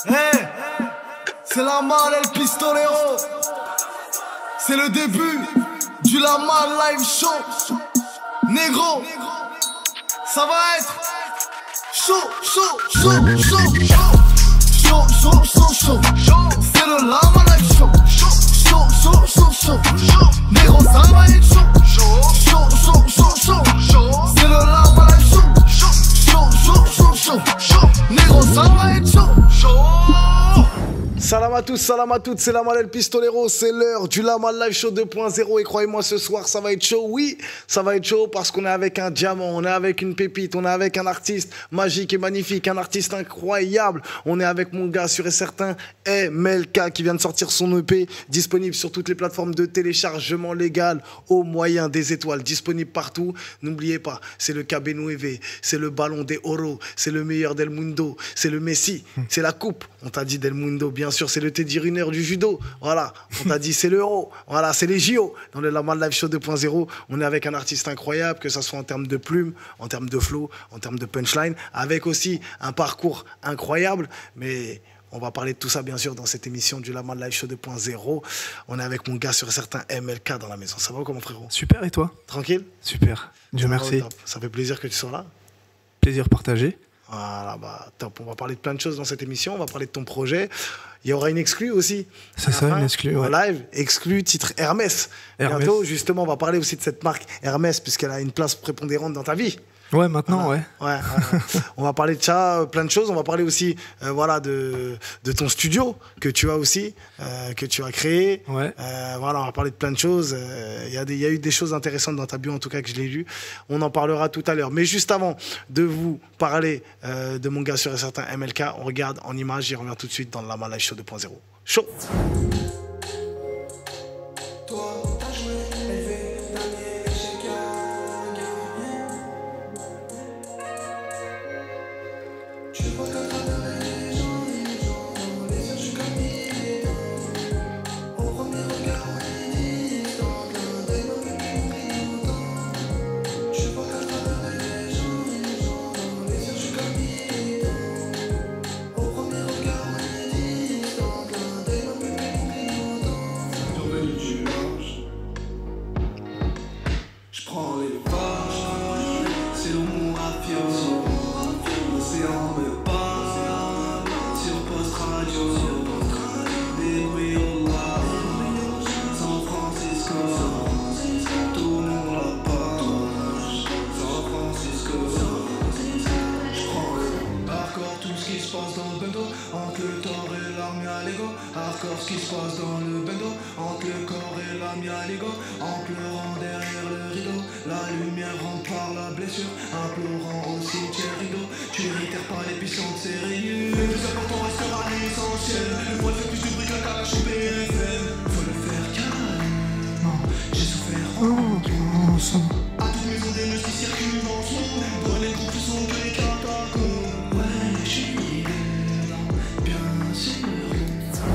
Hey, c'est la malle El Pistolero. C'est le début du La Malle Live Show. Négro, ça va être chaud, chaud, chaud, chaud, chaud, chaud, chaud, chaud, chaud. C'est le La Malle Live Show. Chaud, chaud, chaud, chaud. Négro, ça va être chaud. Chaud, chaud, chaud, chaud. C'est le La Malle Live Show. Chaud, chaud, chaud, chaud. Négro, ça va être chaud. Salam à tous, salam à toutes, c'est La Malle El Pistolero, c'est l'heure du La Malle Live Show 2.0 et croyez-moi ce soir ça va être chaud, oui ça va être chaud parce qu'on est avec un diamant, on est avec une pépite, on est avec un artiste magique et magnifique, un artiste incroyable, on est avec mon gars sûr et certain MLK qui vient de sortir son EP, disponible sur toutes les plateformes de téléchargement légal au moyen des étoiles, disponible partout, n'oubliez pas, c'est le KB9, c'est le ballon des Oro, c'est le meilleur del mundo, c'est le Messi, c'est la coupe, on t'a dit del mundo bien sûr, c'est le Teddy Riner du judo. Voilà, on t'a dit c'est l'euro. Voilà, c'est les JO. Dans le La Malle Live Show 2.0, on est avec un artiste incroyable, que ce soit en termes de plumes, en termes de flow, en termes de punchline, avec aussi un parcours incroyable. Mais on va parler de tout ça, bien sûr, dans cette émission du La Malle Live Show 2.0. On est avec mon gars sur certain MLK dans la maison. Ça va comment, frérot? Super, et toi? Tranquille? Super, Dieu merci. Ça fait plaisir que tu sois là. Plaisir partagé. Voilà, bah top. On va parler de plein de choses dans cette émission. On va parler de ton projet. Il y aura une exclue aussi. C'est ça, une exclue, ouais. Live, exclue, titre Hermès. Bientôt, justement, on va parler aussi de cette marque Hermès, puisqu'elle a une place prépondérante dans ta vie. Ouais, maintenant, voilà. Ouais. On va parler de ça, plein de choses. On va parler aussi voilà, de ton studio que tu as aussi, que tu as créé. Ouais. Voilà, on va parler de plein de choses. Il y a eu des choses intéressantes dans ta bio, en tout cas, que je l'ai lu. On en parlera tout à l'heure. Mais juste avant de vous parler de mon gars sûr et certain MLK, on regarde en image. J'y reviens tout de suite dans le La Malle Live Show 2.0. Chaud!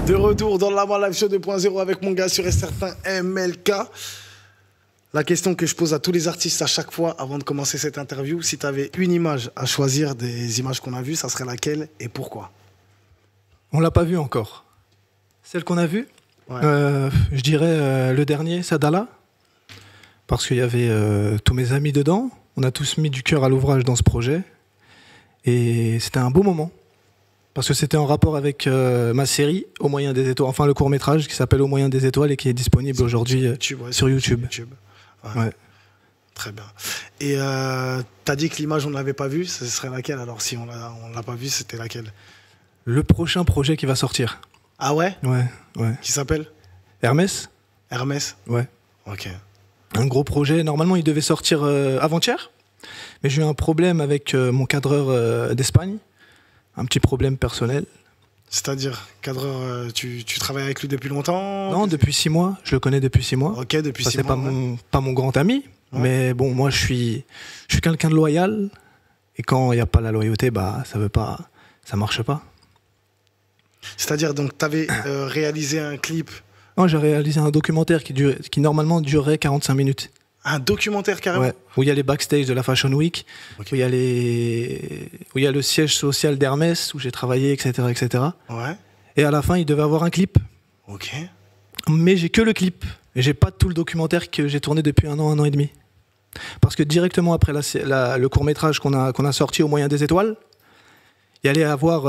De retour dans le La Malle Live Show 2.0 avec mon gars sûr et certain MLK. La question que je pose à tous les artistes à chaque fois avant de commencer cette interview, si tu avais une image à choisir des images qu'on a vues, ça serait laquelle et pourquoi? On l'a pas vue encore. Celle qu'on a vue, ouais. Je dirais le dernier, Sadala, parce qu'il y avait tous mes amis dedans. On a tous mis du cœur à l'ouvrage dans ce projet et c'était un beau moment. Parce que c'était en rapport avec ma série Au Moyen des Étoiles, enfin le court-métrage qui s'appelle Au Moyen des Étoiles et qui est disponible aujourd'hui sur YouTube. Ouais. Très bien. Et t'as dit que l'image on ne l'avait pas vue, ce serait laquelle alors? Si on l'a pas vue, c'était laquelle? Le prochain projet qui va sortir. Ah ouais? Ouais. Qui s'appelle? Hermès. Hermès? Ouais. Ok. Un gros projet, normalement il devait sortir avant-hier, mais j'ai eu un problème avec mon cadreur d'Espagne. Un petit problème personnel. C'est-à-dire, cadreur, tu travailles avec lui depuis longtemps? Non, depuis 6 mois. Je le connais depuis 6 mois. Ok, depuis 6 mois. C'est pas mon grand ami, ouais. Mais bon, moi je suis quelqu'un de loyal. Et quand il n'y a pas la loyauté, bah ça marche pas. C'est-à-dire, donc, tu avais réalisé un clip? Non, j'ai réalisé un documentaire qui normalement durerait 45 minutes. Un documentaire carrément. Ouais, où il y a les backstage de la Fashion Week, Ok. où il y a le siège social d'Hermès, où j'ai travaillé, etc., etc. Ouais. Et à la fin, il devait avoir un clip. Ok. Mais j'ai que le clip. Et j'ai pas tout le documentaire que j'ai tourné depuis un an et demi. Parce que directement après le court-métrage qu'on a sorti au Moyen des Étoiles, il y allait avoir...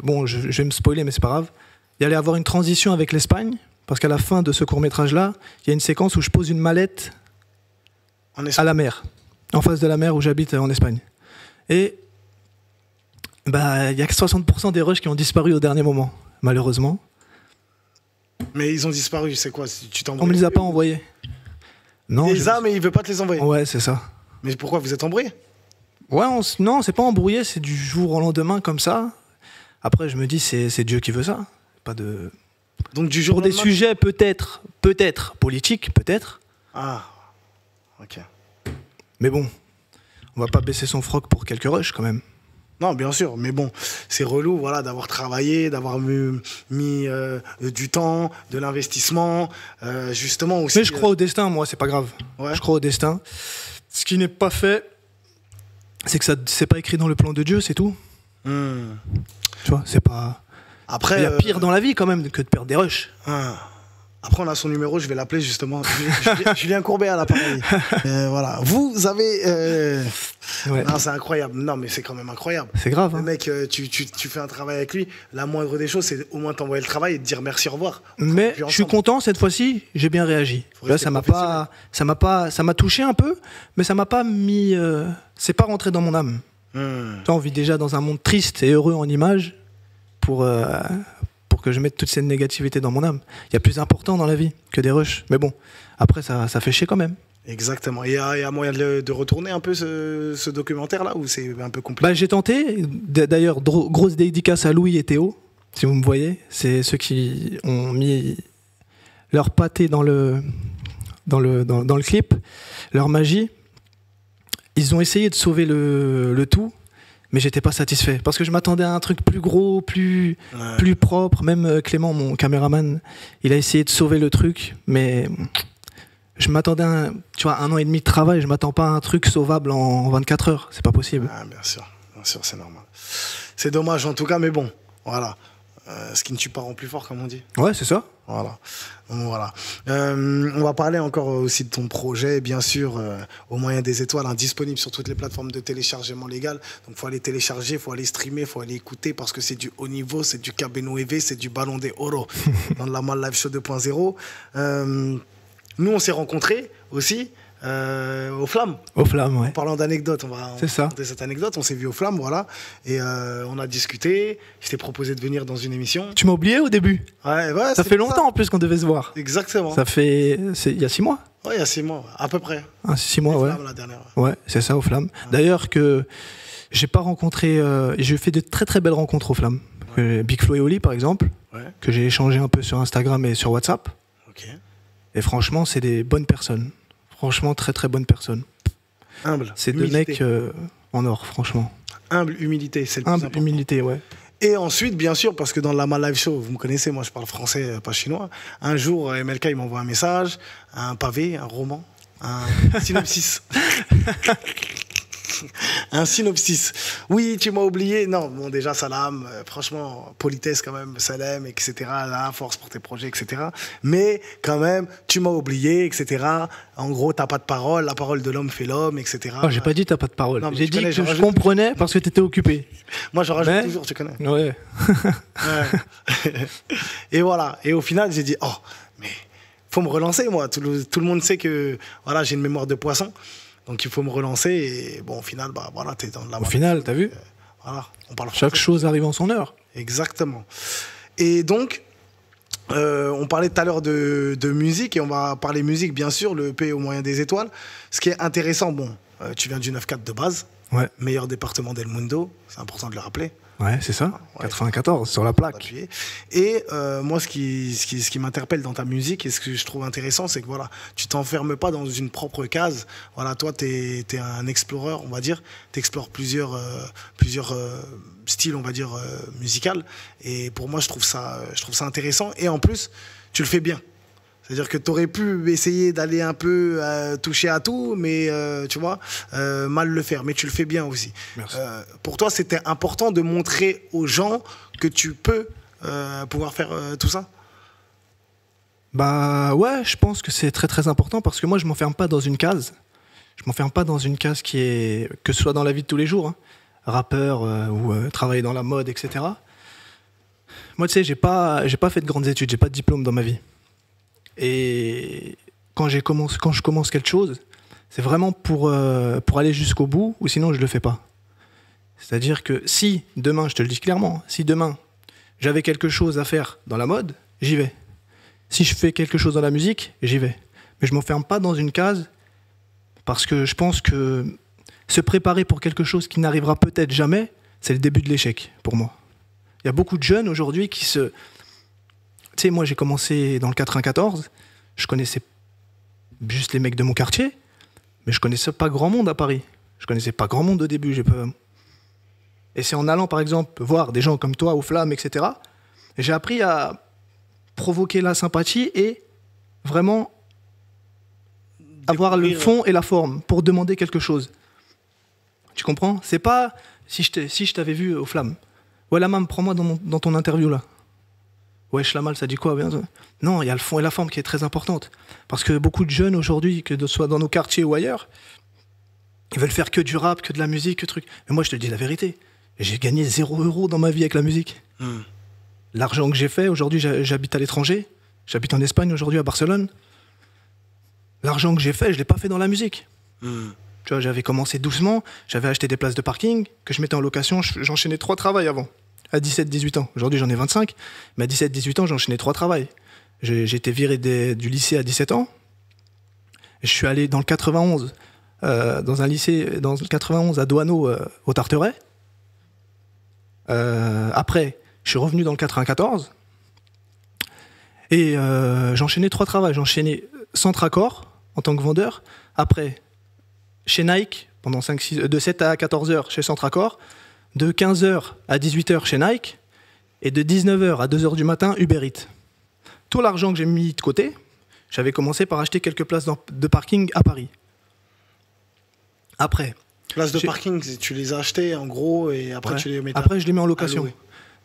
bon, je vais me spoiler, mais c'est pas grave. Il y allait avoir une transition avec l'Espagne. Parce qu'à la fin de ce court-métrage-là, il y a une séquence où je pose une mallette à la mer. En face de la mer où j'habite en Espagne. Et bah, il y a que 60% des rushs qui ont disparu au dernier moment, malheureusement. Mais ils ont disparu, c'est quoi? Tu t'en On me les a pas envoyés. Non, Il les a, mais il veut pas te les envoyer. Ouais, c'est ça. Mais pourquoi vous êtes embrouillés? Ouais, non, c'est pas embrouillé, c'est du jour au lendemain comme ça. Après, je me dis, c'est Dieu qui veut ça. Pas de... Donc du jour Pour au des lendemain, sujets peut-être politiques, peut-être. Ah, ok. Mais bon, on va pas baisser son froc pour quelques rushs quand même. Non, bien sûr, mais bon, c'est relou, voilà, d'avoir travaillé, d'avoir mis du temps, de l'investissement, justement aussi. Mais je crois au destin, moi, c'est pas grave. Ouais. Je crois au destin. Ce qui n'est pas fait, c'est que ça, c'est pas écrit dans le plan de Dieu, c'est tout. Hmm. Tu vois, c'est pas. Après, Il y a pire dans la vie quand même que de perdre des rushs. Après, on a son numéro, je vais l'appeler justement. Julien Courbet à l'appareil. Voilà. Vous avez. Ouais. Non, c'est incroyable. Non, mais c'est quand même incroyable. C'est grave. Le Hein. mec, tu fais un travail avec lui. La moindre des choses, c'est au moins t'envoyer le travail et te dire merci, au revoir. Mais Puis je suis ensemble. content cette fois-ci. J'ai bien réagi. Faut Là, rester ça m'a touché un peu, mais ça m'a pas mis. C'est pas rentré dans mon âme. On vit déjà dans un monde triste et heureux en images pour que je mette toute cette négativité dans mon âme. Il y a plus important dans la vie que des rushs. Mais bon, après, ça fait chier quand même. Exactement. Il y a moyen de retourner un peu ce documentaire-là ou c'est un peu compliqué? Bah, j'ai tenté. D'ailleurs, grosse dédicace à Louis et Théo, si vous me voyez. C'est ceux qui ont mis leur pâté dans le clip, leur magie. Ils ont essayé de sauver le tout, mais j'étais pas satisfait. Parce que je m'attendais à un truc plus gros, plus propre. Même Clément, mon caméraman, il a essayé de sauver le truc, mais je m'attendais à un an et demi de travail. Je m'attends pas à un truc sauvable en 24 heures. C'est pas possible. Ah, bien sûr, c'est normal. C'est dommage en tout cas, mais bon, voilà. Ce qui ne tue pas rend plus fort, comme on dit. Ouais, c'est ça. Voilà. Donc, voilà. On va parler encore aussi de ton projet, bien sûr, au moyen des étoiles, hein, disponible sur toutes les plateformes de téléchargement légal. Donc, il faut aller télécharger, il faut aller streamer, il faut aller écouter parce que c'est du haut niveau, c'est du Cabeno EV, c'est du Ballon de Oro dans le Lamal Live Show 2.0. Nous, on s'est rencontrés aussi aux Flammes. Aux Flammes, ouais. En parlant d'anecdotes, on va raconter cette anecdote. On s'est vu aux Flammes, voilà. Et on a discuté. Je t'ai proposé de venir dans une émission. Tu m'as oublié au début. Ouais, ça fait longtemps en plus qu'on devait se voir. Exactement. Ça fait. Il y a 6 mois. Ouais, il y a 6 mois, à peu près. 6 mois, ouais. Flammes, la dernière. Ouais, c'est ça, aux Flammes. Ouais. D'ailleurs, que j'ai pas rencontré. J'ai fait de très très belles rencontres aux Flammes. Ouais. Big Flo et Oli, par exemple, que j'ai échangé un peu sur Instagram et sur WhatsApp. Ok. Et franchement, c'est des bonnes personnes. Franchement, très très bonnes personnes. Humble. C'est deux mecs en or, franchement. Humble, humilité, c'est le plus important. Humilité, ouais. Et ensuite, bien sûr, parce que dans la Live Show, vous me connaissez, moi je parle français, pas chinois. Un jour, MLK, il m'envoie un message, un pavé, un roman, un synopsis. Un synopsis. Oui, tu m'as oublié. Non, bon, déjà, salam. Franchement, politesse quand même, salam, etc. La force pour tes projets, etc. Mais quand même, tu m'as oublié, etc. En gros, t'as pas de parole. La parole de l'homme fait l'homme, etc. Oh, j'ai pas dit t'as pas de parole. J'ai dit que je comprenais parce que t'étais occupé. Moi, je rajoute toujours, tu connais. Ouais. Et voilà. Et au final, j'ai dit, oh, mais faut me relancer, moi. Tout le monde sait que voilà, j'ai une mémoire de poisson. Donc il faut me relancer et bon au final bah voilà t'es dans la. Au final t'as vu. Voilà on parle. Chaque chose arrive en son heure. Exactement. Et donc on parlait tout à l'heure de musique et on va parler musique bien sûr le EP au moyen des étoiles. Ce qui est intéressant bon tu viens du 9-4 de base. Ouais. Meilleur département d'El Mundo c'est important de le rappeler. Ouais, c'est ça. Ouais, 94 sur la plaque. Et moi, ce qui m'interpelle dans ta musique et ce que je trouve intéressant, c'est que voilà, tu t'enfermes pas dans une propre case. Voilà, toi, t'es un explorer, on va dire. T'explores plusieurs styles, on va dire, musicaux. Et pour moi, je trouve ça intéressant. Et en plus, tu le fais bien. C'est-à-dire que tu aurais pu essayer d'aller un peu toucher à tout, mais tu vois, mal le faire. Mais tu le fais bien aussi. Merci. Pour toi, c'était important de montrer aux gens que tu peux pouvoir faire tout ça? Bah ouais, je pense que c'est très très important parce que moi je m'enferme pas dans une case. Je m'enferme pas dans une case qui est, que ce soit dans la vie de tous les jours, hein, rappeur ou travailler dans la mode, etc. Moi tu sais, j'ai pas fait de grandes études, j'ai pas de diplôme dans ma vie. Et quand je commence quelque chose, c'est vraiment pour aller jusqu'au bout, ou sinon je le fais pas. C'est-à-dire que si demain, je te le dis clairement, si demain j'avais quelque chose à faire dans la mode, j'y vais. Si je fais quelque chose dans la musique, j'y vais. Mais je ne m'enferme pas dans une case parce que je pense que se préparer pour quelque chose qui n'arrivera peut-être jamais, c'est le début de l'échec pour moi. Il y a beaucoup de jeunes aujourd'hui qui se... Tu sais, moi j'ai commencé dans le 94, je connaissais juste les mecs de mon quartier, mais je connaissais pas grand monde à Paris. Je connaissais pas grand monde au début. Et c'est en allant par exemple voir des gens comme toi, aux Flammes, etc. Et j'ai appris à provoquer la sympathie et vraiment avoir le fond et la forme pour demander quelque chose. Tu comprends? C'est pas si je t'avais vu aux Flammes. Ouais, la mam, prends-moi dans ton interview là. Ouais, Schlamal, ça dit quoi? Non, il y a le fond et la forme qui est très importante. Parce que beaucoup de jeunes aujourd'hui, que ce soit dans nos quartiers ou ailleurs, ils veulent faire que du rap, que de la musique, que truc. Mais moi, je te dis la vérité. J'ai gagné 0 € dans ma vie avec la musique. L'argent que j'ai fait, aujourd'hui j'habite à l'étranger, j'habite en Espagne aujourd'hui à Barcelone. L'argent que j'ai fait, je ne l'ai pas fait dans la musique. Tu vois, j'avais commencé doucement, j'avais acheté des places de parking que je mettais en location, j'enchaînais 3 travails avant, à 17-18 ans. Aujourd'hui j'en ai 25, mais à 17-18 ans j'enchaînais 3 travails. J'ai été viré du lycée à 17 ans, je suis allé dans le 91, dans un lycée, dans le 91 à Douaneau, au Tarteret. Après, je suis revenu dans le 94 et j'enchaînais 3 travails. J'enchaînais Centre Accord en tant que vendeur. Après, chez Nike, pendant de 7 à 14 heures chez Centre Accord. De 15 heures à 18 heures chez Nike. Et de 19 heures à 2 heures du matin, Uber Eats. Tout l'argent que j'ai mis de côté, j'avais commencé par acheter quelques places de parking à Paris. Après. Places de parking, tu les as achetées en gros et après tu les mets après, je les mets en location.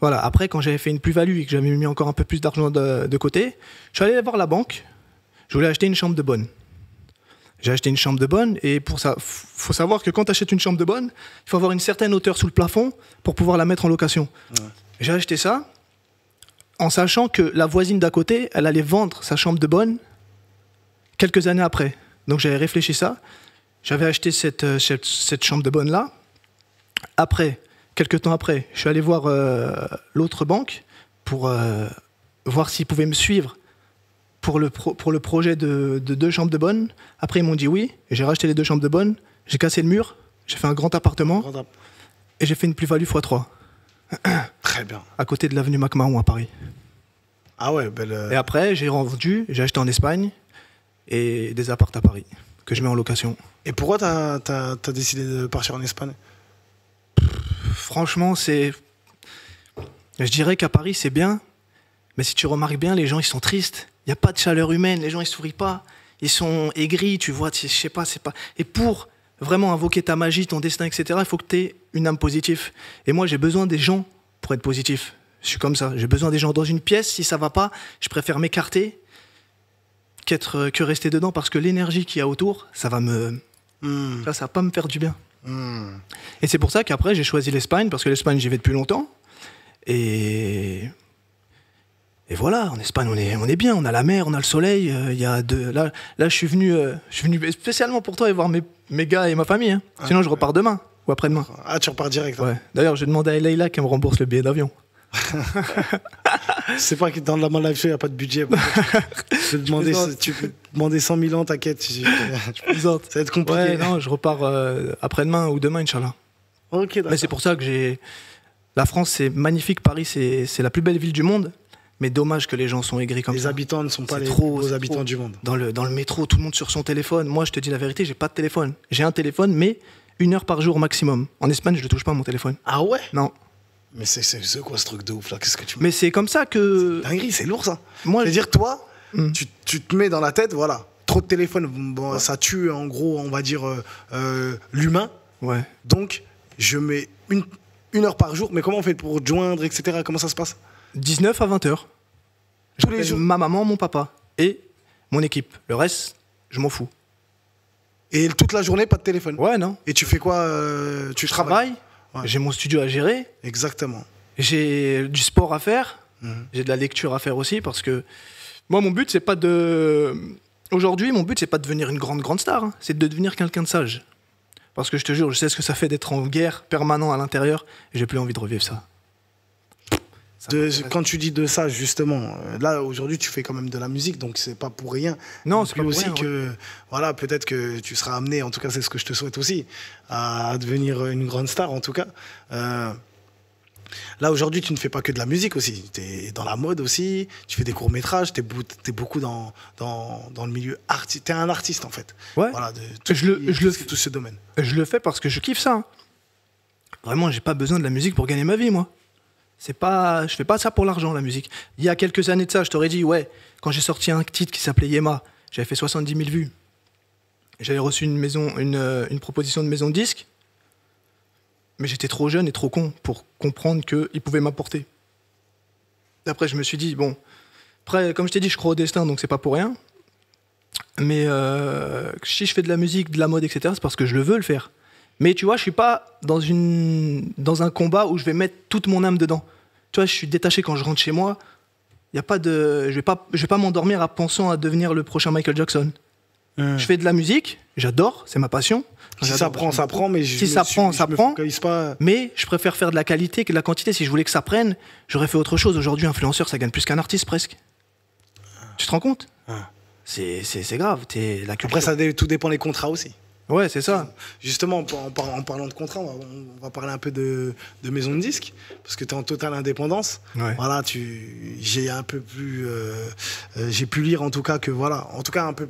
Voilà, après, quand j'avais fait une plus-value et que j'avais mis encore un peu plus d'argent de côté, je suis allé voir la banque. Je voulais acheter une chambre de bonne. J'ai acheté une chambre de bonne et pour ça, faut savoir que quand tu achètes une chambre de bonne, il faut avoir une certaine hauteur sous le plafond pour pouvoir la mettre en location. Ouais. J'ai acheté ça en sachant que la voisine d'à côté, elle allait vendre sa chambre de bonne quelques années après. Donc j'avais réfléchi ça. J'avais acheté cette chambre de bonne-là. Après, quelques temps après, je suis allé voir l'autre banque pour voir s'ils pouvaient me suivre pour le projet de 2 chambres de bonne. Après, ils m'ont dit oui. J'ai racheté les 2 chambres de bonne. J'ai cassé le mur. J'ai fait un grand appartement. Et j'ai fait une plus-value x3. Très bien. À côté de l'avenue MacMahon à Paris. Ah ouais, belle... Et après, j'ai revendu. J'ai acheté en Espagne et des apparts à Paris que je mets en location. Et pourquoi t'as décidé de partir en Espagne? Franchement, je dirais qu'à Paris, c'est bien. Mais si tu remarques bien, les gens, ils sont tristes. Il n'y a pas de chaleur humaine. Les gens, ils sourient pas. Ils sont aigris, tu vois. Je sais pas, c'est pas... Et pour vraiment invoquer ta magie, ton destin, etc., il faut que tu aies une âme positive. Et moi, j'ai besoin des gens pour être positif. Je suis comme ça. J'ai besoin des gens dans une pièce. Si ça va pas, je préfère m'écarter que rester dedans parce que l'énergie qu'il y a autour, ça va ça va pas me faire du bien. Et c'est pour ça qu'après, j'ai choisi l'Espagne parce que l'Espagne, j'y vais depuis longtemps. Et voilà, en Espagne, on est bien, on a la mer, on a le soleil. Là, je suis venu spécialement pour toi et voir mes gars et ma famille. Hein. Sinon, je repars demain ou après-demain. Ah, tu repars direct. Ouais. D'ailleurs, j'ai demandé à Leïla qu'elle me rembourse le billet d'avion. C'est pas que dans la live show, il n'y a pas de budget. Tu peux demander 100 000 ans, t'inquiète. Ça va être compliqué. Ouais, non, je repars après-demain ou demain, Inch'Allah. Ok, d'accord. Mais c'est pour ça que la France, c'est magnifique. Paris, c'est la plus belle ville du monde. Mais dommage que les gens sont aigris comme ça. Les habitants ne sont pas les plus beaux habitants du monde. Dans le métro, tout le monde sur son téléphone. Moi, je te dis la vérité, j'ai pas de téléphone. J'ai un téléphone, mais 1 heure par jour maximum. En Espagne, je ne touche pas à mon téléphone. Ah ouais? Non. Mais c'est quoi ce truc de ouf là? Qu'est-ce que tu... Mais c'est comme ça que... C'est dinguerie, c'est lourd ça. Moi, c'est-à-dire toi, tu te mets dans la tête, voilà, trop de téléphone, bon, ça tue en gros, on va dire, l'humain. Ouais. Donc, je mets une heure par jour, mais comment on fait pour te joindre, etc. Comment ça se passe? 19 à 20 heures. Tous les jours. Ma maman, mon papa et mon équipe. Le reste, je m'en fous. Et toute la journée, pas de téléphone? Ouais, non. Et tu fais quoi? Tu travailles? Ouais. J'ai mon studio à gérer. Exactement. J'ai du sport à faire. J'ai de la lecture à faire aussi parce que moi, mon but, c'est pas de... Aujourd'hui, mon but, c'est pas de devenir une grande star. Hein. C'est de devenir quelqu'un de sage. Parce que je te jure, je sais ce que ça fait d'être en guerre permanent à l'intérieur et j'ai plus envie de revivre ça. Quand tu dis de ça, justement, là, aujourd'hui, tu fais quand même de la musique, donc c'est pas pour rien. Non, c'est pas pour aussi rien, que, voilà, peut-être que tu seras amené, en tout cas, c'est ce que je te souhaite aussi, à devenir une grande star, en tout cas. Là, aujourd'hui, tu ne fais pas que de la musique aussi. Tu es dans la mode aussi, tu fais des courts-métrages, tu es beaucoup dans le milieu artistique. Tu es un artiste, en fait. Ouais. Voilà, tout ce domaine. Je le fais parce que je kiffe ça. Hein. Vraiment, j'ai pas besoin de la musique pour gagner ma vie, moi. Je fais pas ça pour l'argent, la musique. Il y a quelques années de ça, je t'aurais dit, ouais, quand j'ai sorti un titre qui s'appelait Yema, j'avais fait 70 000 vues. J'avais reçu une proposition de maison de disque, mais j'étais trop jeune et trop con pour comprendre qu'ils pouvaient m'apporter. Après, je me suis dit, bon, après, comme je t'ai dit, je crois au destin, donc c'est pas pour rien. Mais si je fais de la musique, de la mode, etc., c'est parce que je le veux le faire. Mais tu vois, je suis pas dans un combat où je vais mettre toute mon âme dedans. Tu vois, je suis détaché quand je rentre chez moi. Y a pas de, je vais pas m'endormir en pensant à devenir le prochain Michael Jackson. Je fais de la musique, j'adore, c'est ma passion. Si ça prend, ça prend, mais ça prend. Pas... Mais je préfère faire de la qualité que de la quantité. Si je voulais que ça prenne, j'aurais fait autre chose. Aujourd'hui, influenceur, ça gagne plus qu'un artiste presque. Tu te rends compte? C'est grave. Après, tout dépend des contrats aussi. Ouais, c'est ça. Justement, en parlant de contrat, on va parler un peu de maison de disque, parce que tu es en totale indépendance. Ouais. Voilà, j'ai pu lire en tout cas que voilà, en tout cas un peu,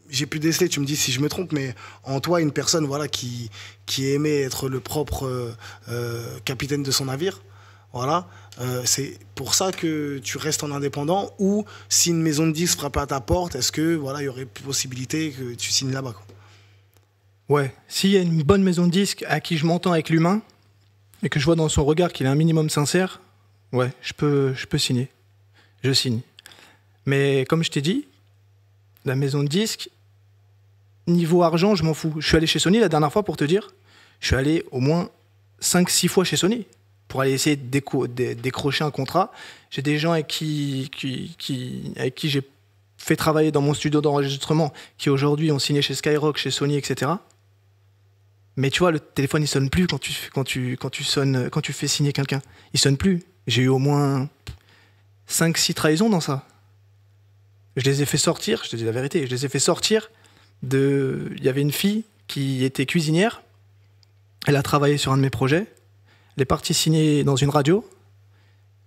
j'ai pu déceler. Tu me dis si je me trompe, mais en toi, une personne voilà qui aimait être le propre capitaine de son navire. Voilà, c'est pour ça que tu restes en indépendant. Ou si une maison de disque frappe à ta porte, est-ce que voilà, il y aurait possibilité que tu signes là-bas, quoi? Ouais, s'il y a une bonne maison de disques à qui je m'entends avec l'humain et que je vois dans son regard qu'il est un minimum sincère, ouais, je peux signer. Je signe. Mais comme je t'ai dit, la maison de disques, niveau argent, je m'en fous. Je suis allé chez Sony la dernière fois pour te dire. Je suis allé au moins 5-6 fois chez Sony pour aller essayer de décrocher un contrat. J'ai des gens avec qui j'ai fait travailler dans mon studio d'enregistrement qui aujourd'hui ont signé chez Skyrock, chez Sony, etc. Mais tu vois, le téléphone, il sonne plus quand tu fais signer quelqu'un. Il sonne plus. J'ai eu au moins 5-6 trahisons dans ça. Je les ai fait sortir, je te dis la vérité, je les ai fait sortir de... Il y avait une fille qui était cuisinière. Elle a travaillé sur un de mes projets. Elle est partie signer dans une radio.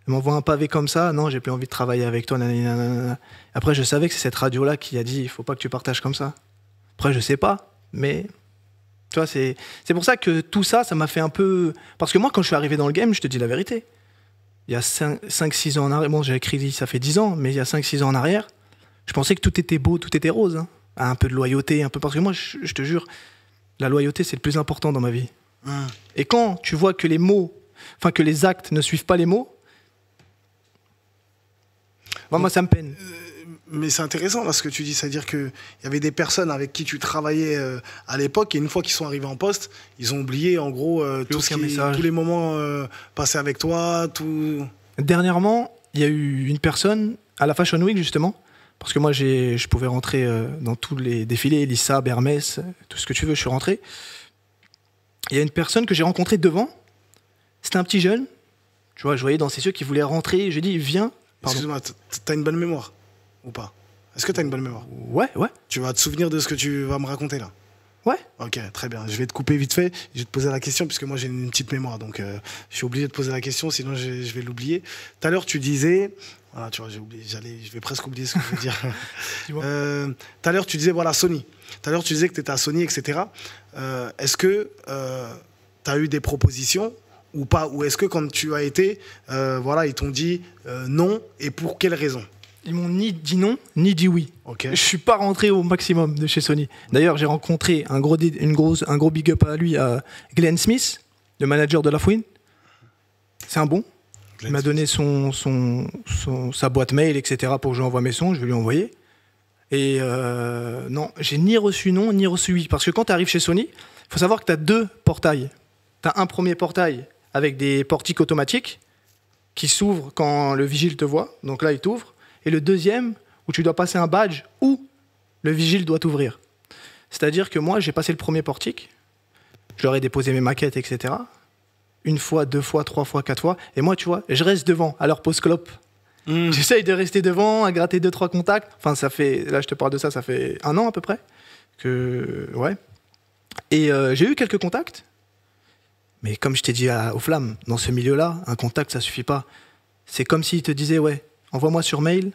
Elle m'envoie un pavé comme ça. Non, j'ai plus envie de travailler avec toi. Nanana. Après, je savais que c'est cette radio-là qui a dit il faut pas que tu partages comme ça. Après, je sais pas, mais... Tu vois, c'est pour ça que tout ça, ça m'a fait un peu... Parce que moi, quand je suis arrivé dans le game, je te dis la vérité, il y a 5-6 ans en arrière, bon, j'ai écrit, ça fait 10 ans, mais il y a 5-6 ans en arrière, je pensais que tout était beau, tout était rose. Hein. Un peu de loyauté, un peu... Parce que moi, je te jure, la loyauté, c'est le plus important dans ma vie. Et quand tu vois que que les actes ne suivent pas les mots, moi, ça me peine. Mais c'est intéressant là ce que tu dis, c'est-à-dire qu'il y avait des personnes avec qui tu travaillais à l'époque et une fois qu'ils sont arrivés en poste, ils ont oublié en gros tous les moments passés avec toi. Tout... Dernièrement, il y a eu une personne à la Fashion Week justement, parce que moi je pouvais rentrer dans tous les défilés, Lisa, Hermès, tout ce que tu veux, je suis rentré. Il y a une personne que j'ai rencontrée devant, c'était un petit jeune, tu vois, je voyais dans ses yeux qu'il voulait rentrer, j'ai dit viens. Excuse-moi, t'as une bonne mémoire ou pas? Est-ce que tu as une bonne mémoire? Ouais. Tu vas te souvenir de ce que tu vas me raconter là? Ouais. Ok, très bien. Je vais te couper vite fait. Je vais te poser la question puisque moi j'ai une petite mémoire. Donc je suis obligé de poser la question, sinon je vais l'oublier. Tout à l'heure tu disais... Voilà, tu vois, j'ai oublié. Je vais presque oublier ce que je veux dire. Tout à l'heure tu disais, voilà, Sony. Tout à l'heure tu disais que tu étais à Sony, etc. Est-ce que tu as eu des propositions ou pas? Ou est-ce que quand tu as été, voilà, ils t'ont dit non et pour quelles raisons? Ils m'ont ni dit non, ni dit oui. Ok. Je suis pas rentré au maximum de chez Sony. D'ailleurs, j'ai rencontré un gros big up à lui, à Glenn Smith, le manager de La Fouine. C'est un bon. Il m'a donné sa boîte mail, etc. pour que je lui envoie mes sons. Je vais lui envoyer. Et non, j'ai ni reçu non, ni reçu oui. Parce que quand tu arrives chez Sony, il faut savoir que tu as 2 portails. Tu as un premier portail avec des portiques automatiques qui s'ouvrent quand le vigile te voit. Donc là, il t'ouvre. Et le deuxième, où tu dois passer un badge où le vigile doit t'ouvrir. C'est-à-dire que moi, j'ai passé le premier portique. Je leur ai déposé mes maquettes, etc. 1 fois, 2 fois, 3 fois, 4 fois. Et moi, tu vois, je reste devant à leur pause clope. J'essaye de rester devant, à gratter 2-3 contacts. Enfin, ça fait, là, je te parle de ça, ça fait 1 an à peu près. Ouais. Et j'ai eu quelques contacts. Mais comme je t'ai dit aux flammes, dans ce milieu-là, un contact, ça suffit pas. C'est comme s'ils te disaient, ouais, envoie-moi sur mail,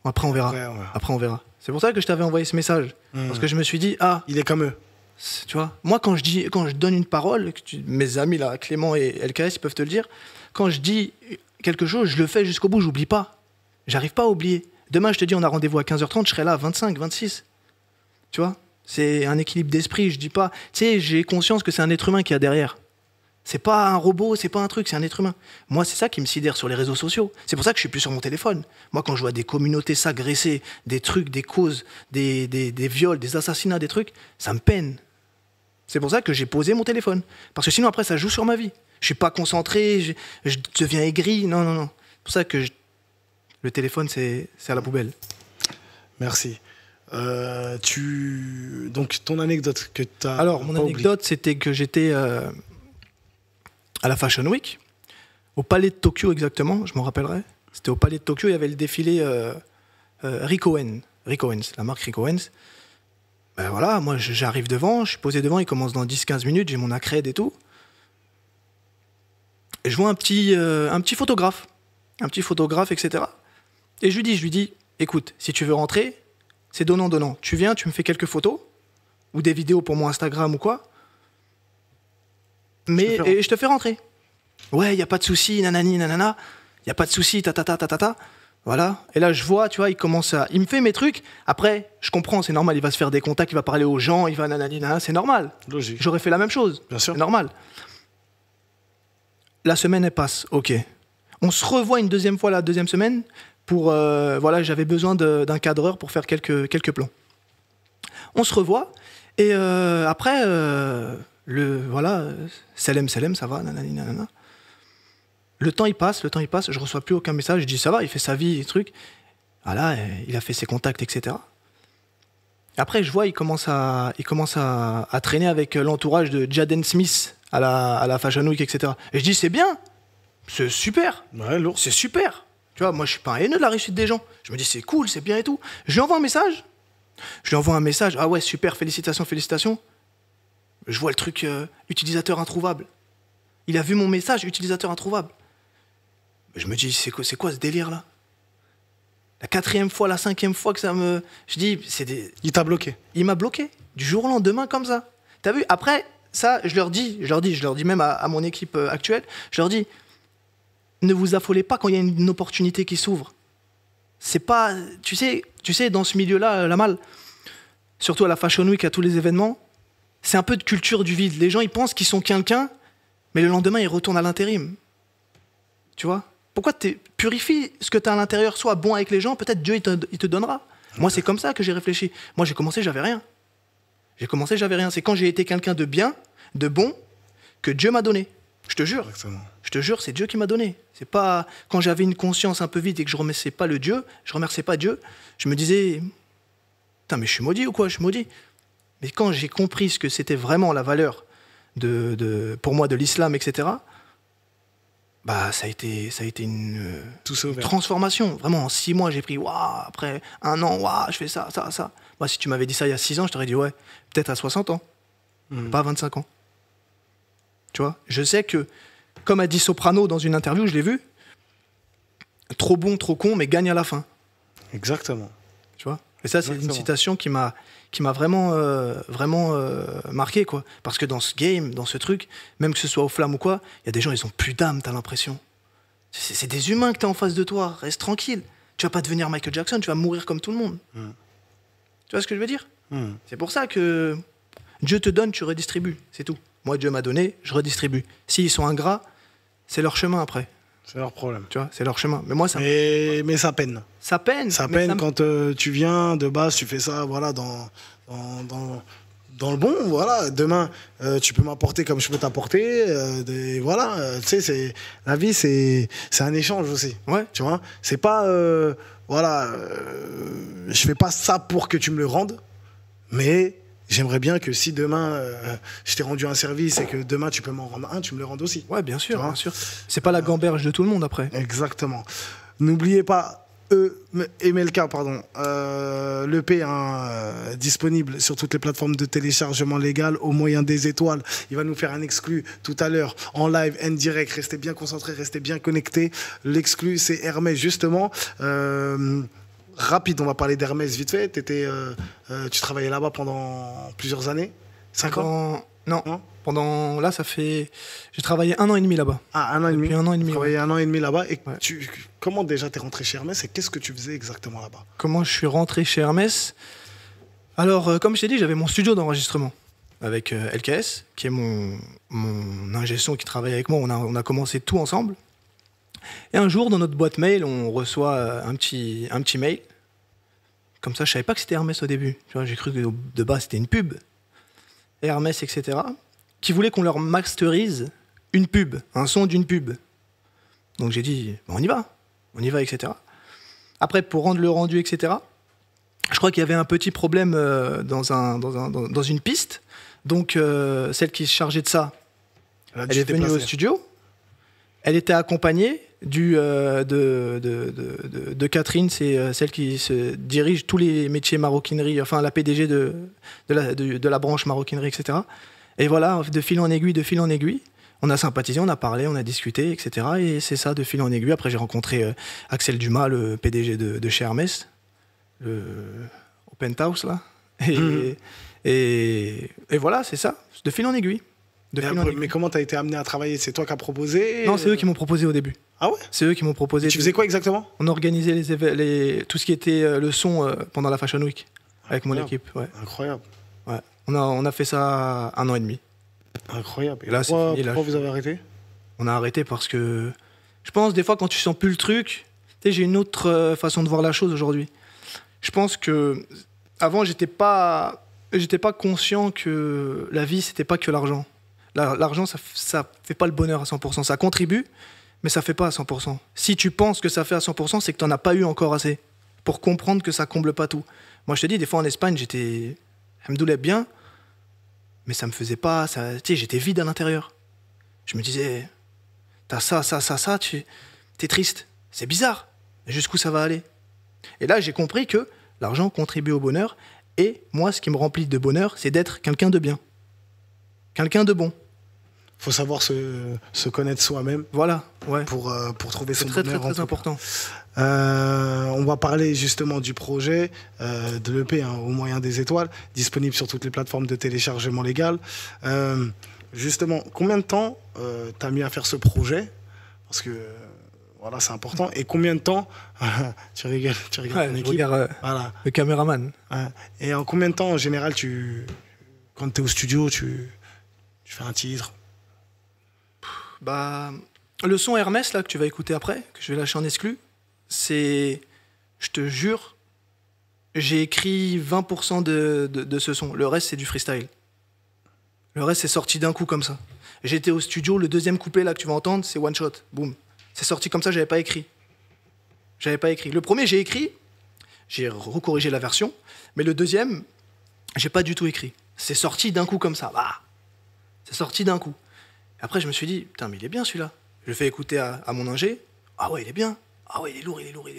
après on verra. Ouais. Après on verra. C'est pour ça que je t'avais envoyé ce message. Parce que je me suis dit, il est comme eux. Tu vois, moi quand je donne une parole, mes amis là, Clément et LKS, ils peuvent te le dire, quand je dis quelque chose, je le fais jusqu'au bout, j'oublie pas. J'arrive pas à oublier. Demain, je te dis, on a rendez-vous à 15h30, je serai là à 25, 26. Tu vois, c'est un équilibre d'esprit, je dis pas... Tu sais, j'ai conscience que c'est un être humain qui a derrière. C'est pas un robot, c'est pas un truc, c'est un être humain. Moi, c'est ça qui me sidère sur les réseaux sociaux. C'est pour ça que je suis plus sur mon téléphone. Moi, quand je vois des communautés s'agresser, des trucs, des causes, des viols, des assassinats, des trucs, ça me peine. C'est pour ça que j'ai posé mon téléphone. Parce que sinon, après, ça joue sur ma vie. Je suis pas concentré, je deviens aigri. Non. C'est pour ça que le téléphone, c'est à la poubelle. Merci. Donc, ton anecdote que tu as... Alors, mon anecdote, c'était que j'étais à la Fashion Week, au Palais de Tokyo exactement, je m'en rappellerai. C'était au Palais de Tokyo, il y avait le défilé Rick Owens. Rick Owens, la marque Rick Owens. Ben voilà, moi j'arrive devant, je suis posé devant, il commence dans 10-15 minutes, j'ai mon accred et tout. Et je vois un petit photographe, etc. Et je lui dis, écoute, si tu veux rentrer, c'est donnant-donnant. Tu viens, tu me fais quelques photos, ou des vidéos pour mon Instagram ou quoi, et je te fais rentrer. Ouais, il n'y a pas de souci, nanani, nanana, il n'y a pas de souci, ta. Voilà. Et là, je vois, tu vois, il me fait mes trucs. Après, je comprends, c'est normal, il va se faire des contacts, il va parler aux gens, il va nanani, nanana, c'est normal. Logique. J'aurais fait la même chose. Bien sûr. C'est normal. La semaine, elle passe, ok. On se revoit une deuxième fois la deuxième semaine pour, voilà, j'avais besoin d'un cadreur pour faire quelques plans. On se revoit, et après, voilà, Selem, ça va, nanani, nanana. Le temps il passe, je reçois plus aucun message, je dis ça va, il fait sa vie et trucs. Voilà, il a fait ses contacts, etc. Après, je vois, il commence à traîner avec l'entourage de Jaden Smith à la Fashion Week, etc. Et je dis, c'est bien, c'est super, ouais, lourd. C'est super. Tu vois, moi, je suis pas un haineux de la réussite des gens. Je me dis, c'est cool, c'est bien et tout. Je lui envoie un message. Ah ouais, super, félicitations. Je vois le truc utilisateur introuvable. Il a vu mon message, utilisateur introuvable. Je me dis, c'est quoi ce délire-là? La 4e fois, la 5e fois que ça me... Je dis, Il t'a bloqué. Il m'a bloqué, du jour au lendemain, comme ça. T'as vu? Après, ça, je leur dis même à mon équipe actuelle, je leur dis, ne vous affolez pas quand il y a une opportunité qui s'ouvre. C'est pas... Tu sais, dans ce milieu-là, la malle, surtout à la Fashion Week, à tous les événements, c'est un peu de culture du vide. Les gens, ils pensent qu'ils sont quelqu'un, mais le lendemain, ils retournent à l'intérim. Tu vois? Pourquoi purifie ce que tu as à l'intérieur, sois bon avec les gens, peut-être Dieu, il te donnera. Moi, c'est comme ça que j'ai réfléchi. Moi, j'ai commencé, j'avais rien. C'est quand j'ai été quelqu'un de bien, de bon, que Dieu m'a donné. Je te jure. Exactement. Je te jure, c'est Dieu qui m'a donné. C'est pas quand j'avais une conscience un peu vide et que je remerciais pas Dieu, je me disais, putain, mais je suis maudit ou quoi? Je suis maudit. Mais quand j'ai compris ce que c'était vraiment la valeur pour moi de l'islam, etc., bah, ça a été une transformation. Vraiment, en 6 mois, j'ai pris, waouh, après 1 an, waouh, je fais ça. Moi, si tu m'avais dit ça il y a 6 ans, je t'aurais dit, ouais, peut-être à 60 ans, pas à 25 ans. Tu vois, je sais que, comme a dit Soprano dans une interview, je l'ai vu, trop bon, trop con, mais gagne à la fin. Exactement. Tu vois? Et ça, c'est une citation qui m'a vraiment marqué, quoi. Parce que dans ce game, dans ce truc, même que ce soit aux flammes ou quoi, il y a des gens, ils ont plus d'âme, t'as l'impression. C'est des humains que t'as en face de toi, reste tranquille. Tu vas pas devenir Michael Jackson, tu vas mourir comme tout le monde. Tu vois ce que je veux dire? C'est pour ça que Dieu te donne, tu redistribues, c'est tout. Moi, Dieu m'a donné, je redistribue. S'ils sont ingrats, c'est leur chemin après. C'est leur problème. Tu vois, c'est leur chemin. Mais moi, ça... Mais ça peine. Ça peine. Ça peine quand tu viens, de base, tu fais ça, voilà, dans le bon, voilà. Demain, tu peux m'apporter comme je peux t'apporter. Voilà, tu sais, la vie, c'est un échange aussi. Ouais. Tu vois, c'est pas, voilà, je fais pas ça pour que tu me le rendes, mais j'aimerais bien que si demain, je t'ai rendu un service et que demain, tu peux m'en rendre un, tu me le rendes aussi. Ouais, bien sûr, bien sûr. C'est pas la gamberge de tout le monde après. Exactement. N'oubliez pas, MLK, pardon, l'EP disponible sur toutes les plateformes de téléchargement légal au moyen des étoiles. Il va nous faire un exclu tout à l'heure en live, en direct. Restez bien concentrés, restez bien connectés. L'exclu, c'est Hermès, justement. Rapide, on va parler d'Hermès vite fait. Tu travaillais là-bas pendant plusieurs années? 5 ans? Non. Pendant... Là, ça fait... J'ai travaillé 1 an et demi là-bas. Ah, 1 an et demi. Depuis 1 an et demi. Tu travaillais 1 an et demi là-bas. Et comment déjà t'es rentré chez Hermès et qu'est-ce que tu faisais exactement là-bas? Comment je suis rentré chez Hermès? Alors, comme je t'ai dit, j'avais mon studio d'enregistrement avec LKS, qui est mon ingé son qui travaille avec moi. On a commencé tout ensemble. Et un jour, dans notre boîte mail, on reçoit un petit mail. Comme ça, je savais pas que c'était Hermès au début. Tu vois, j'ai cru que de base, c'était une pub. Hermès, etc. Qui voulait qu'on leur masterise une pub, un son d'une pub. Donc j'ai dit, on y va, etc. Après, pour rendre le rendu, etc., je crois qu'il y avait un petit problème dans une piste. Donc celle qui se chargeait de ça, elle est venue au studio. Elle était accompagnée de Catherine, c'est celle qui se dirige tous les métiers maroquinerie, enfin la PDG de la branche maroquinerie, etc. Et voilà, de fil en aiguille, on a sympathisé, on a parlé, on a discuté, etc. Et c'est ça, de fil en aiguille. Après, j'ai rencontré Axel Dumas, le PDG de chez Hermès, au penthouse, là. Et voilà, c'est ça, de fil en aiguille. Mais comment t'as été amené à travailler? C'est toi qui as proposé? Non, c'est eux qui m'ont proposé au début. Ah ouais? C'est eux qui m'ont proposé. Tu faisais quoi exactement? On organisait tout ce qui était le son pendant la Fashion Week avec mon équipe. Ouais. Incroyable. Ouais. On a fait ça 1 an et demi. Incroyable. Et là, pourquoi vous avez arrêté? On a arrêté parce que je pense des fois quand tu sens plus le truc, tu sais, j'ai une autre façon de voir la chose aujourd'hui. Je pense que avant j'étais pas conscient que la vie c'était pas que l'argent. L'argent, ça fait pas le bonheur à 100%. Ça contribue, mais ça fait pas à 100%. Si tu penses que ça fait à 100%, c'est que t'en as pas eu encore assez pour comprendre que ça comble pas tout. Moi, je te dis, des fois en Espagne, j'étais, alhamdoulilah, bien, mais ça me faisait pas... Tu sais, j'étais vide à l'intérieur. Je me disais, t'as ça, t'es triste. C'est bizarre. Jusqu'où ça va aller? Et là, j'ai compris que l'argent contribue au bonheur. Et moi, ce qui me remplit de bonheur, c'est d'être quelqu'un de bien. Quelqu'un de bon. Faut savoir se connaître soi-même. Voilà, ouais. Pour trouver son bonheur. C'est très important. On va parler justement du projet de l'EP, au moyen des étoiles, disponible sur toutes les plateformes de téléchargement légal. Justement, combien de temps t'as mis à faire ce projet? Parce que voilà, c'est important. Et combien de temps tu regardes ton équipe, voilà. Le caméraman. Et en combien de temps, en général, quand tu es au studio, tu fais un titre? Bah, le son Hermès là, que tu vas écouter après, que je vais lâcher en exclu, c'est... Je te jure, j'ai écrit 20% de ce son. Le reste, c'est du freestyle. Le reste, c'est sorti d'un coup comme ça. J'étais au studio, le deuxième couplet là que tu vas entendre, c'est one shot. Boum. C'est sorti comme ça, j'avais pas écrit. Le premier, j'ai écrit, j'ai recorrigé la version, mais le deuxième, j'ai pas du tout écrit. C'est sorti d'un coup comme ça. Bah, c'est sorti d'un coup. Et après, je me suis dit, putain, mais il est bien celui-là. Je le fais écouter à mon ingé. Ah ouais, il est bien. Ah ouais, il est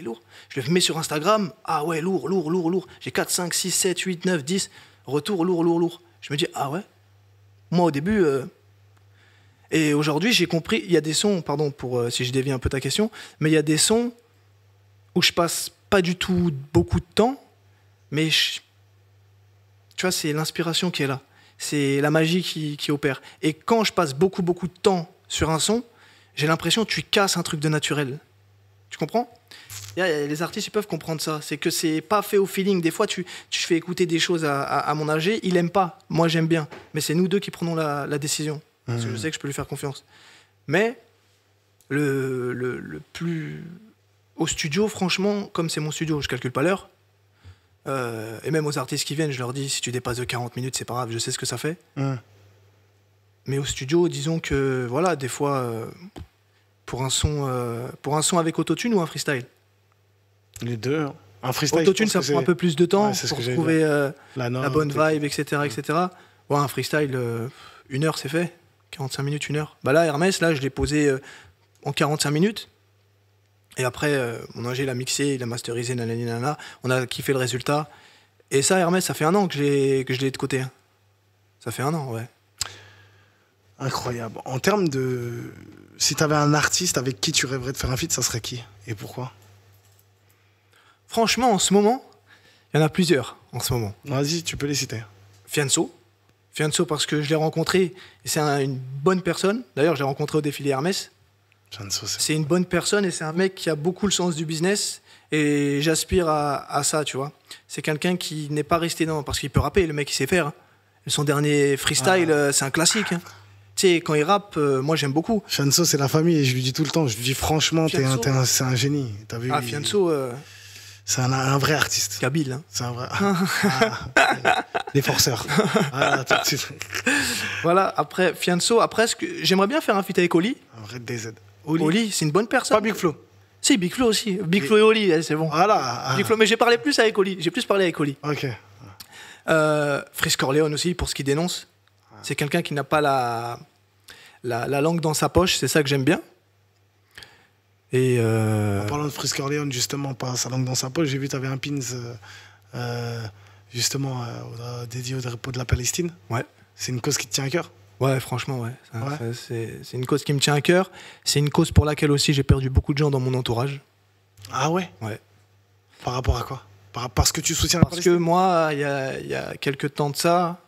lourd. Je le mets sur Instagram. Ah ouais, lourd. J'ai 4, 5, 6, 7, 8, 9, 10. Retour, lourd. Je me dis, ah ouais. Moi, au début... Et aujourd'hui, j'ai compris, il y a des sons, pardon pour si je dévie un peu ta question, mais il y a des sons où je passe pas du tout beaucoup de temps, mais tu vois, c'est l'inspiration qui est là. C'est la magie qui opère. Et quand je passe beaucoup de temps sur un son, j'ai l'impression que tu casses un truc de naturel. Tu comprends? Les artistes, ils peuvent comprendre ça. C'est que c'est pas fait au feeling. Des fois, tu fais écouter des choses à mon âgé, il aime pas. Moi, j'aime bien. Mais c'est nous deux qui prenons la décision. Parce que je sais que je peux lui faire confiance. Mais le plus... Au studio, franchement, comme c'est mon studio, je calcule pas l'heure. Et même aux artistes qui viennent, je leur dis, si tu dépasses de 40 minutes, c'est pas grave, je sais ce que ça fait. Mais au studio, disons que, voilà, des fois, pour un son avec autotune ou un freestyle. Les deux. Un freestyle. Autotune, ça prend un peu plus de temps pour trouver la bonne vibe, etc. etc. Ouais, un freestyle, 1 heure, c'est fait. 45 minutes, 1 heure. Bah là, Hermès, là, je l'ai posé en 45 minutes. Et après, mon ingé l'a mixé, il l'a masterisé, nanana. On a kiffé le résultat. Et ça, Hermès, ça fait 1 an que je l'ai de côté. Ça fait 1 an, ouais. Incroyable. En termes de... Si tu avais un artiste avec qui tu rêverais de faire un feat, ça serait qui? Et pourquoi? Franchement, en ce moment, il y en a plusieurs, en ce moment. Vas-y, tu peux les citer. Fianso. Fianso, parce que je l'ai rencontré, et c'est une bonne personne. D'ailleurs, je l'ai rencontré au défilé Hermès. C'est une bonne personne et c'est un mec qui a beaucoup le sens du business et j'aspire à ça, tu vois. C'est quelqu'un qui n'est pas resté dans... Parce qu'il peut rapper, le mec, il sait faire. Hein. Son dernier freestyle, c'est un classique. Hein. Tu sais, quand il rappe, moi, j'aime beaucoup. Fianso, c'est la famille et je lui dis tout le temps, je lui dis franchement, c'est un génie. T'as vu, Fianso... C'est un vrai artiste. Kabyle. Hein. C'est un vrai... les forceurs. Voilà, tout de suite. Voilà, après, Fianso, j'aimerais bien faire un feat avec Oli. Un vrai DZ. Oli, c'est une bonne personne. Pas Big Flo. Si, Big Flo aussi. Big Flo et Oli, c'est bon. Voilà. Big Flo, mais j'ai parlé plus avec Oli. J'ai plus parlé avec Oli. Ok. Frisk Corleone aussi, pour ce qu'il dénonce. C'est quelqu'un qui n'a pas la langue dans sa poche. C'est ça que j'aime bien. Et En parlant de Frisk Corleone, justement, pas sa langue dans sa poche, j'ai vu que tu avais un pins justement dédié au drapeau de la Palestine. Ouais. C'est une cause qui te tient à cœur? Ouais, franchement, ouais. C'est une cause qui me tient à cœur. C'est une cause pour laquelle aussi j'ai perdu beaucoup de gens dans mon entourage. Ah ouais? Ouais. Par rapport à quoi? Parce que tu soutiens la Palestine? Parce que moi, il y a quelques temps de ça,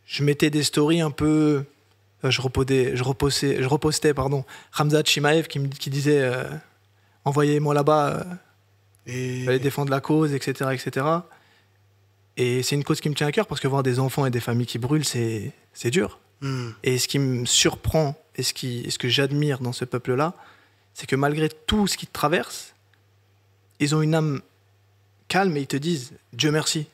je mettais des stories un peu... Je repostais, Hamza Chimaev qui disait envoyez-moi là-bas, fallait défendre la cause, etc., etc. Et c'est une cause qui me tient à cœur parce que voir des enfants et des familles qui brûlent, c'est dur. Et ce qui me surprend et ce que j'admire dans ce peuple-là, c'est que malgré tout ce qu'ils traversent, ils ont une âme calme et ils te disent Dieu merci.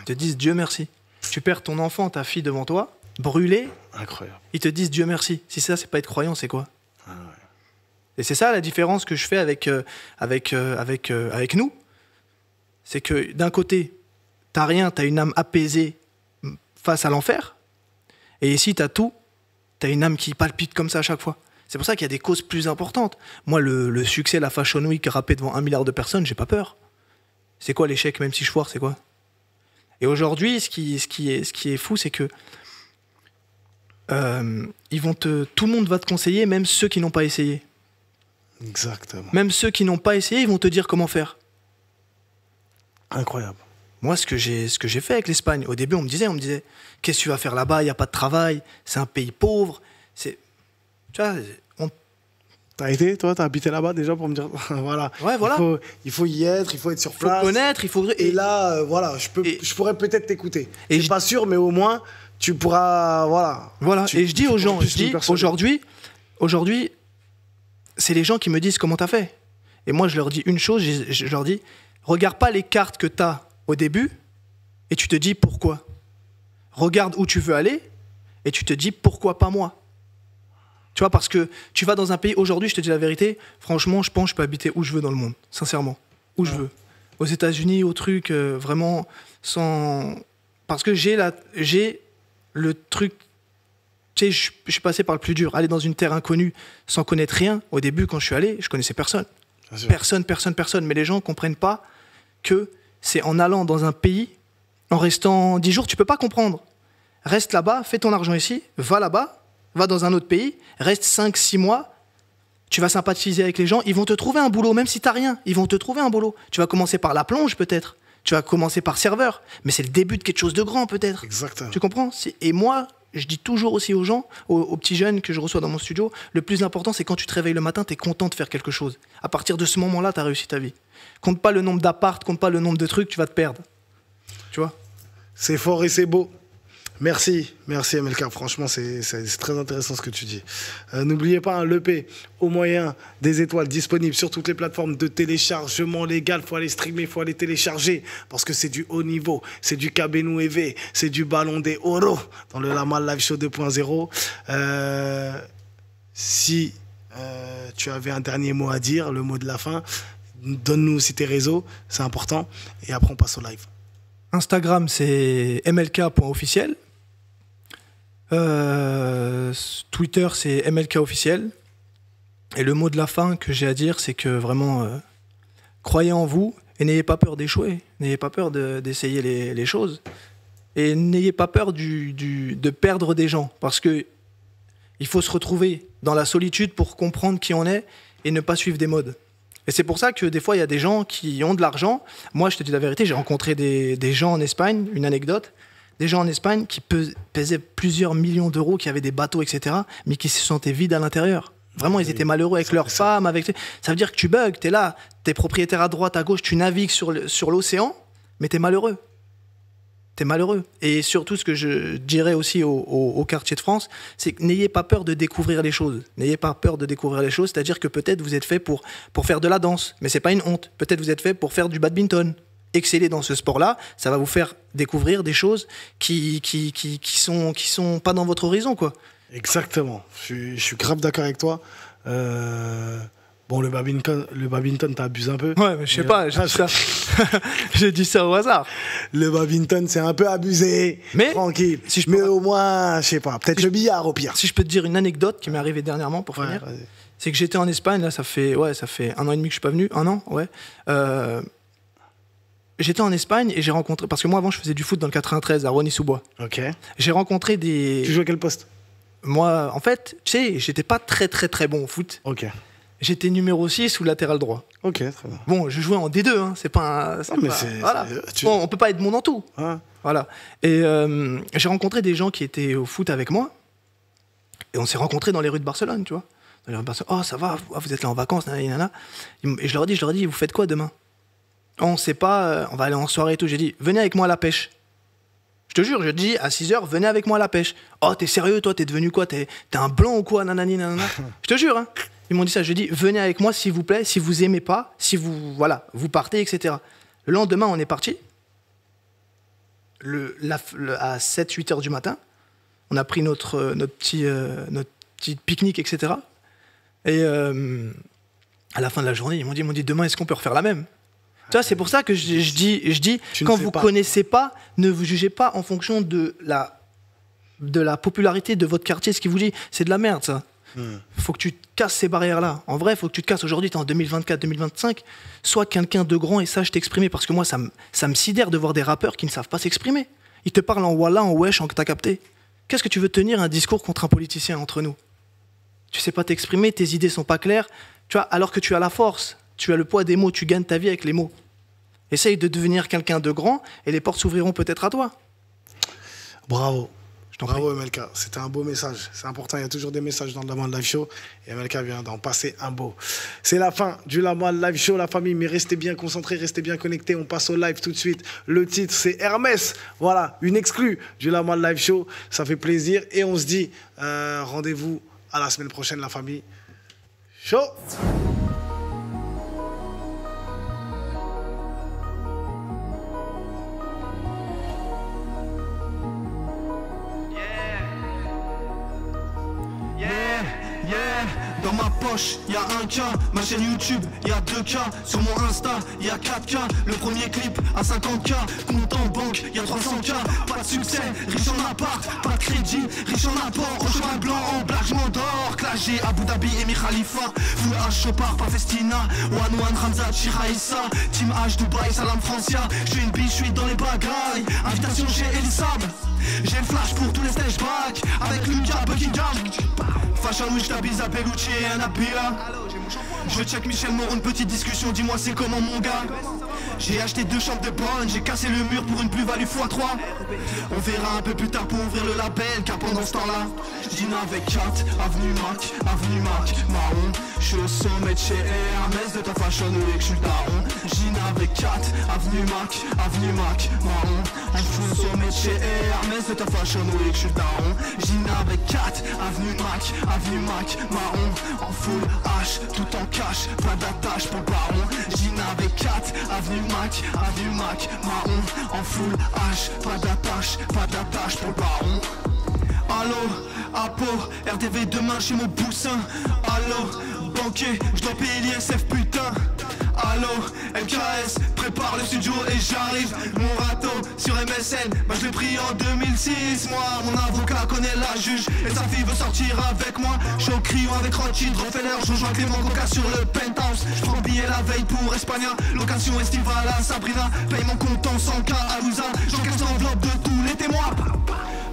Ils te disent Dieu merci. Tu perds ton enfant, ta fille devant toi, brûlée. Incroyable. Ils te disent Dieu merci. Si ça, c'est pas être croyant, c'est quoi? Ah ouais. Et c'est ça la différence que je fais avec nous. C'est que d'un côté, t'as rien, t'as une âme apaisée face à l'enfer. Et ici, t'as tout, t'as une âme qui palpite comme ça à chaque fois. C'est pour ça qu'il y a des causes plus importantes. Moi, le succès, la Fashion Week, rapper devant 1 milliard de personnes, j'ai pas peur. C'est quoi l'échec, même si je foire, c'est quoi? Et aujourd'hui, ce qui est fou, c'est que tout le monde va te conseiller, même ceux qui n'ont pas essayé. Exactement. Même ceux qui n'ont pas essayé, ils vont te dire comment faire. Incroyable. Moi, ce que j'ai fait avec l'Espagne, au début, on me disait, qu'est-ce que tu vas faire là-bas? Il n'y a pas de travail, c'est un pays pauvre. Tu vois, T'as été, toi, t'as habité là-bas déjà pour me dire, voilà. Ouais, voilà. Il faut y être, il faut être sur place. Il faut connaître, Et là, voilà, je pourrais peut-être t'écouter. Je suis pas sûr, mais au moins, tu pourras, voilà. Voilà. Et je dis aux gens, aujourd'hui, c'est les gens qui me disent comment t'as fait. Et moi, je leur dis une chose, je leur dis, regarde pas les cartes que t'as au début et tu te dis pourquoi. Regarde où tu veux aller et tu te dis pourquoi pas moi. Tu vois, parce que tu vas dans un pays, aujourd'hui, je te dis la vérité, franchement, je pense que je peux habiter où je veux dans le monde, sincèrement, où je veux. Aux États-Unis, au truc, vraiment, sans... Parce que j'ai le truc, tu sais, je suis passé par le plus dur, aller dans une terre inconnue sans connaître rien. Au début, quand je suis allé, je connaissais personne. Personne. Mais les gens ne comprennent pas que c'est en allant dans un pays, en restant 10 jours, tu peux pas comprendre. Reste là-bas, fais ton argent ici, va là-bas, va dans un autre pays, reste 5-6 mois, tu vas sympathiser avec les gens, ils vont te trouver un boulot, même si t'as rien, ils vont te trouver un boulot. Tu vas commencer par la plonge peut-être, tu vas commencer par serveur, mais c'est le début de quelque chose de grand peut-être. Exactement. Tu comprends? Et moi, je dis toujours aussi aux gens, aux petits jeunes que je reçois dans mon studio, le plus important, c'est quand tu te réveilles le matin, tu es content de faire quelque chose. À partir de ce moment-là, tu as réussi ta vie. Compte pas le nombre d'apparts, compte pas le nombre de trucs, tu vas te perdre. Tu vois? C'est fort et c'est beau. Merci MLK, franchement c'est très intéressant ce que tu dis. N'oubliez pas, l'EP au moyen des étoiles disponible sur toutes les plateformes de téléchargement légal. Faut aller streamer, faut aller télécharger parce que c'est du haut niveau, c'est du Kabenu EV, c'est du ballon des Oro dans le Lamal Live Show 2.0. Si tu avais un dernier mot à dire, le mot de la fin, donne-nous aussi tes réseaux, c'est important, et après on passe au live. Instagram, c'est mlk.officiel. Twitter, c'est MLK officiel. Et le mot de la fin que j'ai à dire, c'est que vraiment, croyez en vous et n'ayez pas peur d'échouer. N'ayez pas peur d'essayer les choses. Et n'ayez pas peur de perdre des gens. Parce que il faut se retrouver dans la solitude pour comprendre qui on est et ne pas suivre des modes. Et c'est pour ça que des fois, il y a des gens qui ont de l'argent. Moi, je te dis la vérité, j'ai rencontré des gens en Espagne, une anecdote, des gens en Espagne qui pesaient plusieurs millions d'euros, qui avaient des bateaux, etc., mais qui se sentaient vides à l'intérieur. Vraiment, ils étaient malheureux avec leurs femmes. Ça veut dire que tu bugs, tu es là, tu es propriétaire à droite, à gauche, tu navigues sur l'océan, mais tu es malheureux. Tu es malheureux. Et surtout, ce que je dirais aussi au quartier de France, c'est que n'ayez pas peur de découvrir les choses. N'ayez pas peur de découvrir les choses, c'est-à-dire que peut-être vous êtes fait pour faire de la danse, mais c'est pas une honte. Peut-être vous êtes fait pour faire du badminton. Exceller dans ce sport-là, ça va vous faire découvrir des choses qui sont pas dans votre horizon, quoi. Exactement. Je suis grave d'accord avec toi. Bon, le badminton, t'as abusé un peu. Ouais, mais je sais pas, j'ai dit ça. J'ai dit ça au hasard. Le badminton, c'est un peu abusé. Mais tranquille. Si mais au moins, je sais pas, peut-être le billard au pire. Si je peux te dire une anecdote qui m'est arrivée dernièrement pour finir, c'est que j'étais en Espagne, là, ça fait 1 an et demi que je suis pas venu, 1 an, ouais. J'étais en Espagne et j'ai rencontré, parce que moi avant je faisais du foot dans le 93 à Rony-sous-Bois. Ok. J'ai rencontré des. Tu jouais à quel poste? Moi, en fait, tu sais, j'étais pas très bon au foot. Ok. J'étais numéro 6 ou latéral droit. Ok, très bien. Bon, je jouais en D2, hein, c'est pas un. Voilà. Bon, on peut pas être bon dans tout. Ah. Voilà. Et j'ai rencontré des gens qui étaient au foot avec moi. Et on s'est rencontrés dans les rues de Barcelone, tu vois. Dans les rues de Barcelone. Oh, ça va, vous êtes là en vacances, nanana. Et je leur ai dit, vous faites quoi demain? On sait pas, on va aller en soirée et tout. J'ai dit, venez avec moi à la pêche. Je te jure, je dis à 6h, venez avec moi à la pêche. Oh, t'es sérieux, toi, t'es devenu quoi? T'es un blanc ou quoi? Nanani, nanana. Je te jure, hein. Ils m'ont dit ça. Je dis, venez avec moi, s'il vous plaît, si vous aimez pas, si vous, voilà, vous partez, etc. Le lendemain, on est parti. À 7-8 heures du matin, on a pris notre petit pique-nique, etc. Et à la fin de la journée, ils m'ont dit, demain, est-ce qu'on peut refaire la même? Tu vois, c'est pour ça que je dis quand vous connaissez pas, ne vous jugez pas en fonction de la popularité de votre quartier. Ce qu'il vous dit, c'est de la merde, ça. Faut que tu te casses ces barrières-là. En vrai, faut que tu te casses. Aujourd'hui, t'es en 2024, 2025. Sois quelqu'un de grand et sache t'exprimer. Parce que moi, ça me sidère de voir des rappeurs qui ne savent pas s'exprimer. Ils te parlent en wallah, en wesh, en t'as capté. Qu'est-ce que tu veux tenir un discours contre un politicien entre nous? Tu sais pas t'exprimer, tes idées sont pas claires. Tu vois, alors que tu as la force. Tu as le poids des mots, tu gagnes ta vie avec les mots. Essaye de devenir quelqu'un de grand et les portes s'ouvriront peut-être à toi. Bravo. Bravo MLK, c'était un beau message. C'est important, il y a toujours des messages dans le Lamal Live Show et MLK vient d'en passer un beau. C'est la fin du Lamal Live Show, la famille, mais restez bien concentrés, restez bien connectés. On passe au live tout de suite. Le titre, c'est Hermès. Voilà, une exclue du Lamal Live Show. Ça fait plaisir et on se dit rendez-vous à la semaine prochaine, la famille. Chaud! Dans ma poche, y'a 1K, ma chaîne YouTube, y'a 2K, sur mon Insta, y'a 4K, le premier clip à 50K, compte en banque, y'a 300K, pas de succès, riche en appart, pas de crédit, riche en apport, au cheval blanc, en black, je m'endors, clagé, Abu Dhabi, Emir Khalifa, Full H, Chopard, pas Festina, One Ramzat, Chiraïssa, Team H, Dubaï, Salam Francia, j'suis une biche, j'suis dans les bagailles, invitation chez Elisab, j'ai le flash pour tous les stage back, avec Lucas Buckingham. Fashion Week, j't'habille à Bellucci et un Abia. Je check Michel Moreau, une petite discussion, dis-moi c'est comment mon gars. J'ai acheté 2 chambres de bonne, j'ai cassé le mur pour une plus-value x3. On verra un peu plus tard pour ouvrir le label, car pendant ce temps-là je dîne avec 4, avenue Mac, marron. Je suis au sommet de chez Hermès, de ta Fashion Week, je suis le daron. Je dîne avec 4, avenue Mac, marron. Je suis au sommet de chez Hermès, de ta Fashion Week, je suis le daron. Je dîne avec 4, avenue Mac, marron. En full H, tout en cash, pas d'attache pour le baron. Je dîne avec 4, avenue Mac, marron. En full H, pas d'attache pour le baron. Allo, Apo, RDV demain chez mon boussin. Allo, banquier, je dois payer l'ISF putain. Allo, MKS, prépare le studio et j'arrive. Mon râteau sur MSN, bah je l'ai pris en 2006. Moi, mon avocat connaît la juge et sa fille veut sortir avec moi. Je suis au crayon avec Rothschild, Rockefeller, je rejoins Clément Coca sur le penthouse. Je prends billet la veille pour Espagna, location estivale à Sabrina. Paye mon compte en 100K à Louza, j'encaisse l'enveloppe de tous les témoins.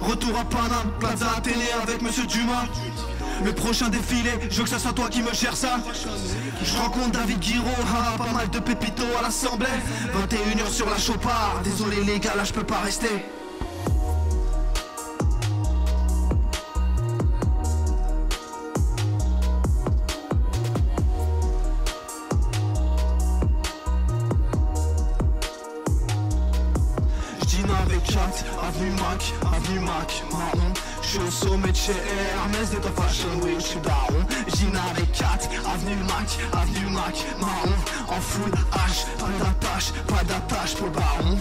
Retour à Paname, Plaza Athénée avec Monsieur Dumas. Le prochain défilé, je veux que ça soit toi qui me gère ça. Je rencontre David Guiraud, pas mal de pépitos à l'assemblée. 21h sur la Chopard, désolé les gars, là je peux pas rester. Avec 4, avenue Mac, marron. Je suis au sommet de chez Hermès, de ta Fashion Week, je suis daron. J'dîne avec 4, avenue Mac, marron. En full H, pas d'attache pour le baron.